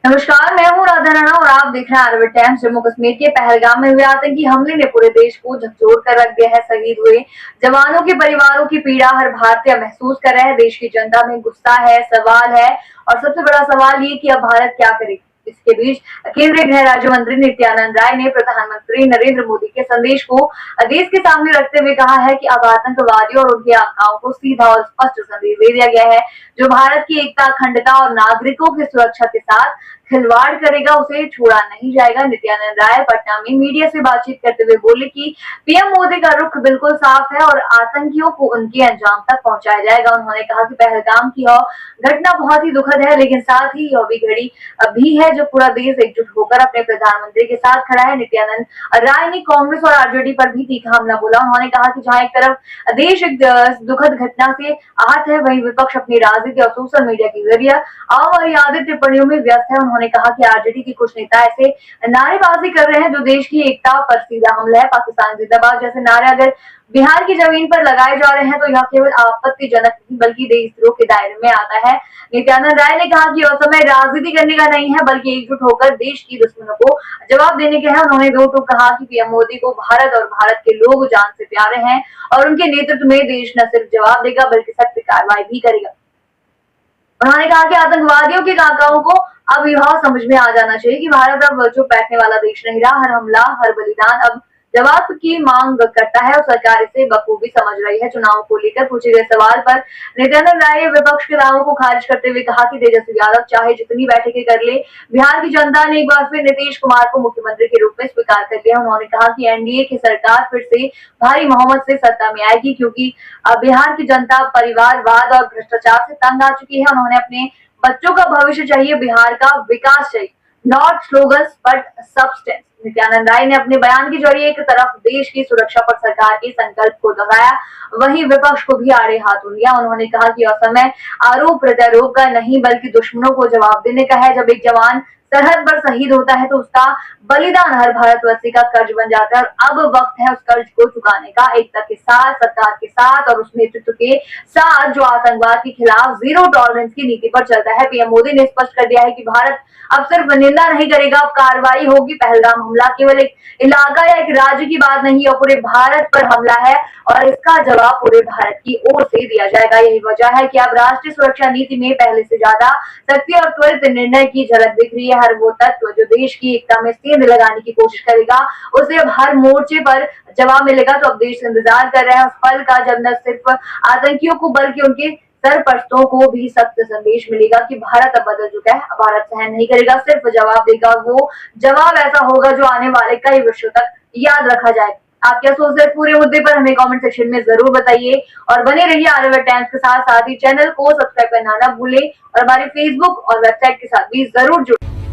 नमस्कार, मैं हूँ राधा राणा और आप देख रहे हैं आरबी टाइम्स। जम्मू कश्मीर के पहलगाम में हुए आतंकी हमले ने पूरे देश को झकझोर कर रख दिया है। शहीद हुए जवानों के परिवारों की पीड़ा हर भारतीय महसूस कर रहा है। देश की जनता में गुस्सा है, सवाल है और सबसे बड़ा सवाल ये कि अब भारत क्या करे। इसके बीच केंद्रीय गृह राज्य मंत्री नित्यानंद राय ने प्रधानमंत्री नरेंद्र मोदी के संदेश को देश के सामने रखते हुए कहा है कि अब आतंकवादियों और उनके आकाओं को सीधा और स्पष्ट संदेश दे दिया गया है। जो भारत की एकता, अखंडता और नागरिकों की सुरक्षा के साथ खिलवाड़ करेगा उसे छोड़ा नहीं जाएगा। नित्यानंद राय पटना में मीडिया से बातचीत करते हुए बोले कि पीएम मोदी का रुख बिल्कुल साफ है और आतंकियों को उनके अंजाम तक पहुंचाया जाएगा। उन्होंने कहा कि पहलगाम की घटना बहुत ही दुखद है, लेकिन साथ ही यह भी घड़ी भी है जब पूरा देश एकजुट होकर अपने प्रधानमंत्री के साथ खड़ा है। नित्यानंद राय ने कांग्रेस और आरजेडी पर भी तीखा हमला बोला। उन्होंने कहा कि जहां एक तरफ देश एक दुखद घटना से आहत है, वहीं विपक्ष अपनी राजनीति और सोशल मीडिया के जरिए अमर्यादित टिप्पणियों में व्यस्त है। उन्होंने कहा कि आरजेडी के कुछ नेता ऐसे नारेबाजी कर रहे हैं जो देश की एकता पर सीधा हमला है। पाकिस्तान जिंदाबाद जैसे नारे अगर बिहार की जमीन पर लगाए जा रहे हैं तो यह केवल आपत्तिजनक नहीं बल्कि देशद्रोह के दायरे में आता है। नित्यानंद राय ने कहा कि यह समय राजनीति करने का नहीं है बल्कि एकजुट होकर देश की दुश्मनों को जवाब देने के है। उन्होंने दो टूक कहा कि पीएम मोदी को भारत और भारत के लोग जान से प्यारे हैं और उनके नेतृत्व में देश न सिर्फ जवाब देगा बल्कि सख्त कार्रवाई भी करेगा। उन्होंने कहा कि आतंकवादियों के काकाओं को अब यह समझ में आ जाना चाहिए कि भारत अब चुप बैठने वाला देश नहीं रहा। हर हमला, हर बलिदान अब जवाब की मांग करता है और सरकार इसे बखूबी समझ रही है। चुनाव को लेकर पूछे गए सवाल पर नित्यानंद राय ने विपक्ष के दावों को खारिज करते हुए कहा कि तेजस्वी यादव चाहे जितनी बैठकें कर ले, बिहार की जनता ने एक बार फिर नीतीश कुमार को मुख्यमंत्री के रूप में स्वीकार कर लिया। उन्होंने कहा कि एनडीए की सरकार फिर से भारी बहुमत से सत्ता में आएगी क्योंकि बिहार की जनता परिवारवाद और भ्रष्टाचार से तंग आ चुकी है। उन्होंने अपने बच्चों का भविष्य चाहिए, बिहार का विकास चाहिए, not slogans but substance. Nityanand Rai ने अपने बयान के जरिए एक तरफ देश की सुरक्षा पर सरकार के संकल्प को दोहराया, वहीं विपक्ष को भी आड़े हाथों लिया। उन्होंने कहा कि यह समय आरोप प्रत्यारोप का नहीं बल्कि दुश्मनों को जवाब देने का है। जब एक जवान सरहद पर शहीद होता है तो उसका बलिदान हर भारतवासी का कर्ज बन जाता है और अब वक्त है उस कर्ज को चुकाने का, एकता के साथ, सरकार के साथ और उस नेतृत्व के साथ जो आतंकवाद के खिलाफ जीरो टॉलरेंस की नीति पर चलता है। पीएम मोदी ने स्पष्ट कर दिया है कि भारत अब सिर्फ निंदा नहीं करेगा, अब कार्रवाई होगी। पहलगाम हमला केवल एक इलाका या एक राज्य की बात नहीं है, पूरे भारत पर हमला है और इसका जवाब पूरे भारत की ओर से दिया जाएगा। यही वजह है कि अब राष्ट्रीय सुरक्षा नीति में पहले से ज्यादा सख्ती और त्वरित निर्णय की झलक दिख रही है। हर वो तत्व जो देश की एकता में सेंध लगाने की कोशिश करेगा उसे अब हर मोर्चे पर जवाब मिलेगा। तो अब देश इंतजार कर रहा है उस पल का जब न सिर्फ आतंकियों को बल्कि उनके सरपरस्तों को भी सख्त संदेश मिलेगा कि भारत अब बदल चुका है, भारत सहन नहीं करेगा, सिर्फ जवाब देगा। वो जवाब ऐसा होगा जो आने वाले कई वर्षों तक याद रखा जाएगा। आप क्या सोचते हैं पूरे मुद्दे पर, हमें कमेंट सेक्शन में जरूर बताइए और बने रहिए आरबी टाइम्स के साथ ही चैनल को सब्सक्राइब करना ना भूलें और हमारे फेसबुक और वेबसाइट के साथ भी जरूर जुड़े।